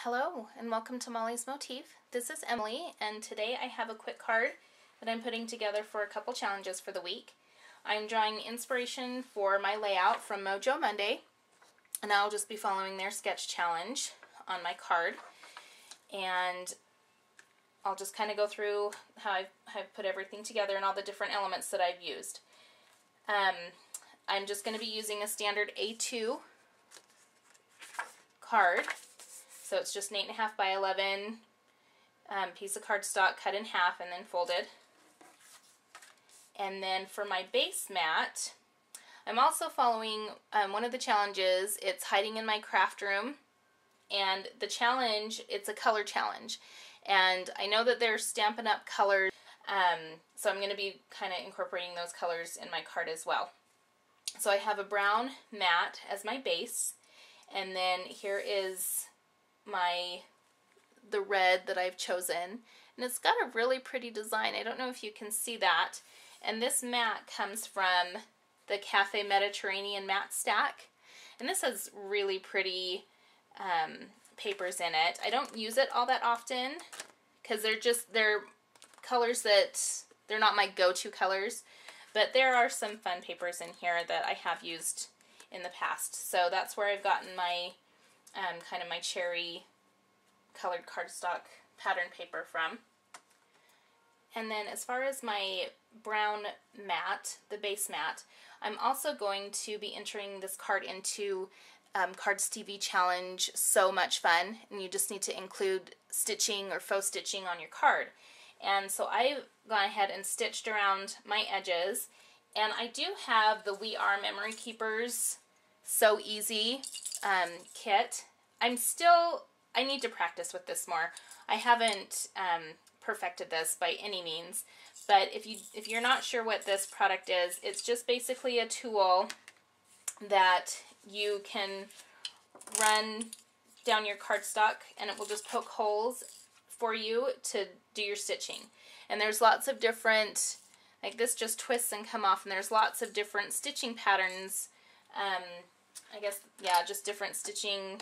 Hello and welcome to Mollie's Motif. This is Emily and today I have a quick card that I'm putting together for a couple challenges for the week. I'm drawing inspiration for my layout from Mojo Monday and I'll just be following their sketch challenge on my card, and I'll just kind of go through how I've put everything together and all the different elements that I've used. I'm just going to be using a standard A2 card. So it's just an 8.5 by 11 piece of cardstock cut in half and then folded. And then for my base mat, I'm also following one of the challenges. It's hiding in my craft room. And the challenge, it's a color challenge. And I know that they're Stampin' Up! Colors, so I'm going to be kind of incorporating those colors in my card as well. So I have a brown mat as my base. And then here is the red that I've chosen, and it's got a really pretty design. I don't know if you can see that. And this mat comes from the Cafe Mediterranean mat stack, and this has really pretty papers in it. I don't use it all that often because they're colors that they're not my go-to colors, but there are some fun papers in here that I have used in the past. So that's where I've gotten my kind of my cherry colored cardstock pattern paper from. And then as far as my brown mat, the base mat, I'm also going to be entering this card into Cards TV Challenge So Much Fun, and you just need to include stitching or faux stitching on your card. And so I've gone ahead and stitched around my edges, and I do have the We Are Memory Keepers So Easy kit. I need to practice with this more. I haven't perfected this by any means, but if you're not sure what this product is, it's just basically a tool that you can run down your cardstock and it will just poke holes for you to do your stitching. And there's lots of different, like this just twists and come off, and there's lots of different stitching patterns. I guess, yeah, just different stitching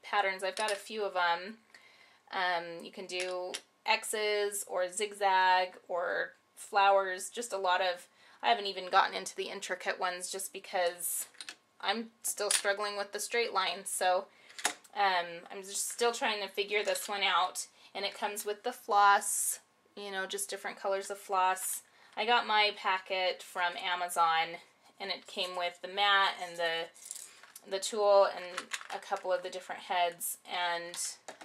patterns. I've got a few of them. You can do X's or zigzag or flowers, just a lot of, I haven't even gotten into the intricate ones just because I'm still struggling with the straight line. So I'm just still trying to figure this one out. And it comes with the floss, you know, just different colors of floss. I got my packet from Amazon, and it came with the mat and the tool and a couple of the different heads, and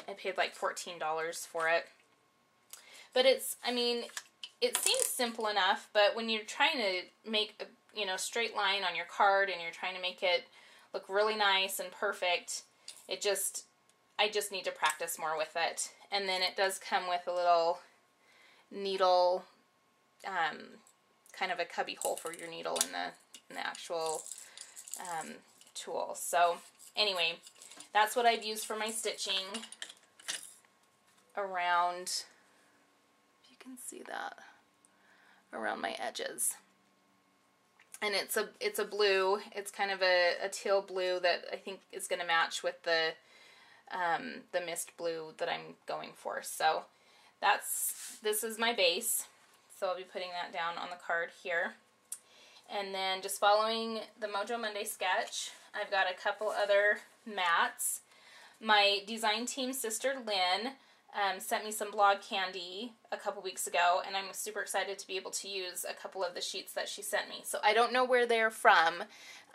I paid like $14 for it. But it's, I mean, it seems simple enough, but when you're trying to make a, you know, straight line on your card and you're trying to make it look really nice and perfect, I just need to practice more with it. And then it does come with a little needle, kind of a cubby hole for your needle in the actual tool. So anyway, that's what I've used for my stitching around, if you can see that, around my edges. And it's a blue, it's kind of a teal blue that I think is going to match with the mist blue that I'm going for. So this is my base. So I'll be putting that down on the card here. And then just following the Mojo Monday sketch, I've got a couple other mats. My design team sister Lynn sent me some blog candy a couple weeks ago, and I'm super excited to be able to use a couple of the sheets that she sent me. So I don't know where they're from,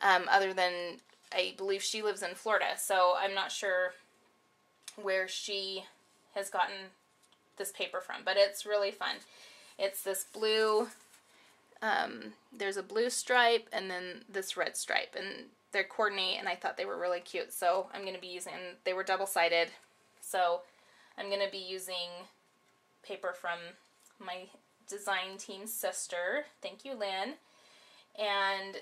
other than I believe she lives in Florida, so I'm not sure where she has gotten this paper from, but it's really fun. It's this blue, there's a blue stripe and then this red stripe, and they're coordinate, and I thought they were really cute, so I'm going to be using, they were double-sided, so I'm going to be using paper from my design team sister. Thank you, Lynn. And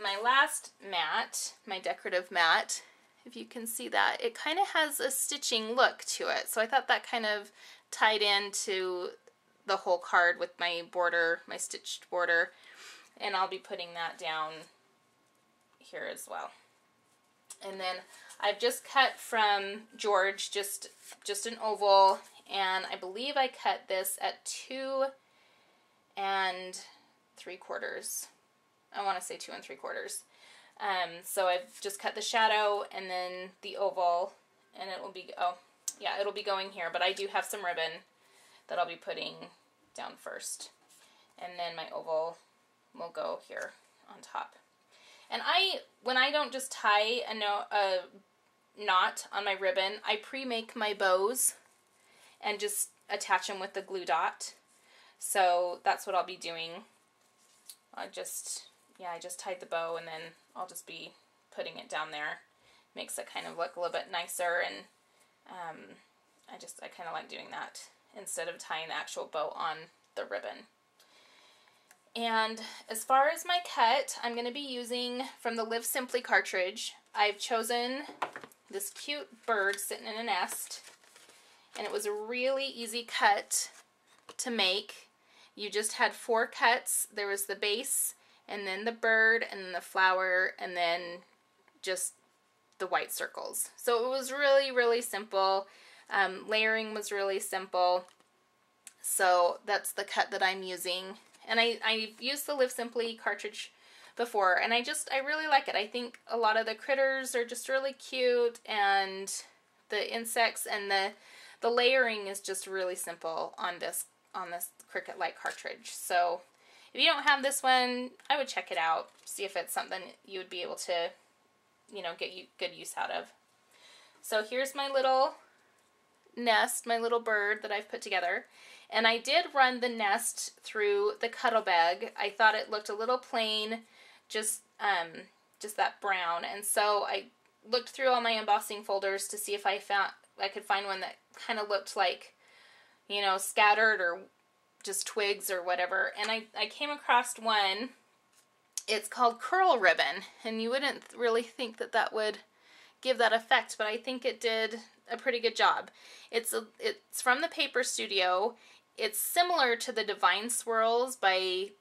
my last mat, my decorative mat, if you can see that, it kind of has a stitching look to it, so I thought that kind of tied into the whole card with my border, my stitched border, and I'll be putting that down here as well. And then I've just cut from George, just an oval, and I believe I cut this at 2 3/4. I want to say 2 3/4. So I've just cut the shadow and then the oval, and it will be, oh yeah, it'll be going here, but I do have some ribbon that I'll be putting down first. And then my oval will go here on top. And when I don't just tie a knot on my ribbon, I pre-make my bows and just attach them with the glue dot. So that's what I'll be doing. I just tied the bow, and then I'll just be putting it down there. Makes it kind of look a little bit nicer, and I kind of like doing that instead of tying the actual bow on the ribbon. And as far as my cut, I'm going to be using from the Live Simply cartridge. I've chosen this cute bird sitting in a nest, and it was a really easy cut to make. You just had 4 cuts. There was the base, and then the bird, and then the flower, and then just the white circles. So it was really, really simple. Layering was really simple. So that's the cut that I'm using. And I've used the Live Simply cartridge before, and I really like it. I think a lot of the critters are just really cute, and the insects and the layering is just really simple on this Cricut Light cartridge. So if you don't have this one, I would check it out, see if it's something you would be able to, get you good use out of. So here's my little nest, my little bird that I've put together. And I did run the nest through the Cuddle Bag. I thought it looked a little plain, just that brown. And so I looked through all my embossing folders to see if I could find one that kind of looked like, scattered or just twigs or whatever. And I came across one. It's called Curl Ribbon, and you wouldn't really think that would give that effect, but I think it did a pretty good job. It's from the Paper Studio. It's similar to the Divine Swirls by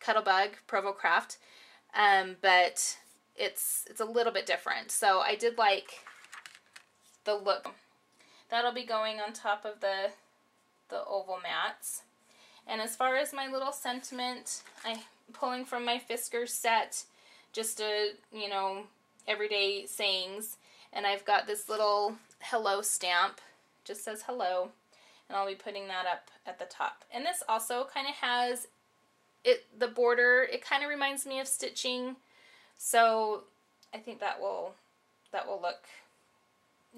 Cuttlebug Provo Craft, but it's a little bit different. So I did like the look. That'll be going on top of the oval mats. And as far as my little sentiment, I'm pulling from my Fiskars set, just everyday sayings. And I've got this little hello stamp, just says hello, and I'll be putting that up at the top. And this also kind of has the border, it kind of reminds me of stitching, so I think that will look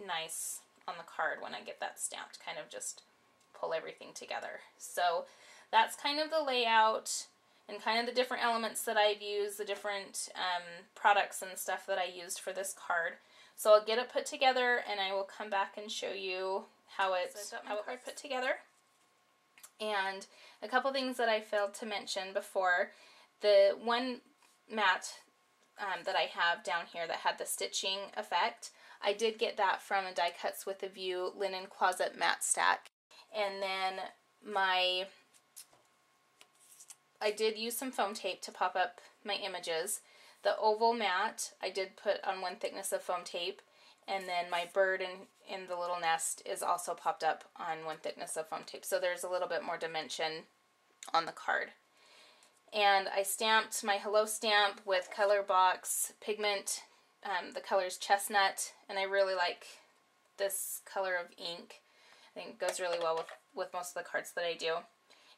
nice on the card when I get that stamped, kind of just pull everything together. So that's kind of the layout and kind of the different elements that I've used, the different products and stuff that I used for this card. So I'll get it put together, and I will come back and show you how it's put together. And a couple things that I failed to mention before. The one mat that I have down here that had the stitching effect, I did get that from a Die Cuts with a View linen closet mat stack. And then I did use some foam tape to pop up my images. The oval mat I did put on 1 thickness of foam tape, and then my bird in the little nest is also popped up on 1 thickness of foam tape. So there's a little bit more dimension on the card. And I stamped my hello stamp with Color Box pigment. The color is chestnut, and I really like this color of ink. I think it goes really well with most of the cards that I do.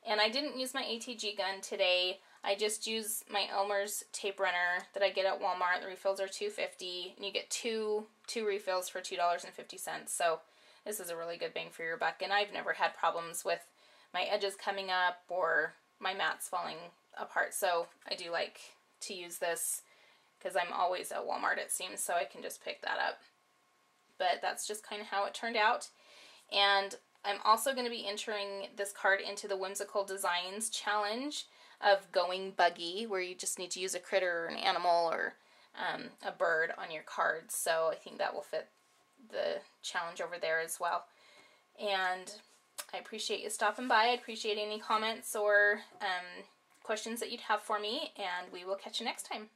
And I didn't use my ATG gun today. I just used my Elmer's tape runner that I get at Walmart. The refills are $2.50, and you get two refills for $2.50. So this is a really good bang for your buck. And I've never had problems with my edges coming up or my mats falling apart. So I do like to use this because I'm always at Walmart, it seems, so I can just pick that up. But that's just kind of how it turned out. And I'm also going to be entering this card into the Whimsical Designs Challenge of Going Buggy, where you just need to use a critter or an animal or a bird on your cards. So I think that will fit the challenge over there as well. And I appreciate you stopping by. I appreciate any comments or questions that you'd have for me, and we will catch you next time.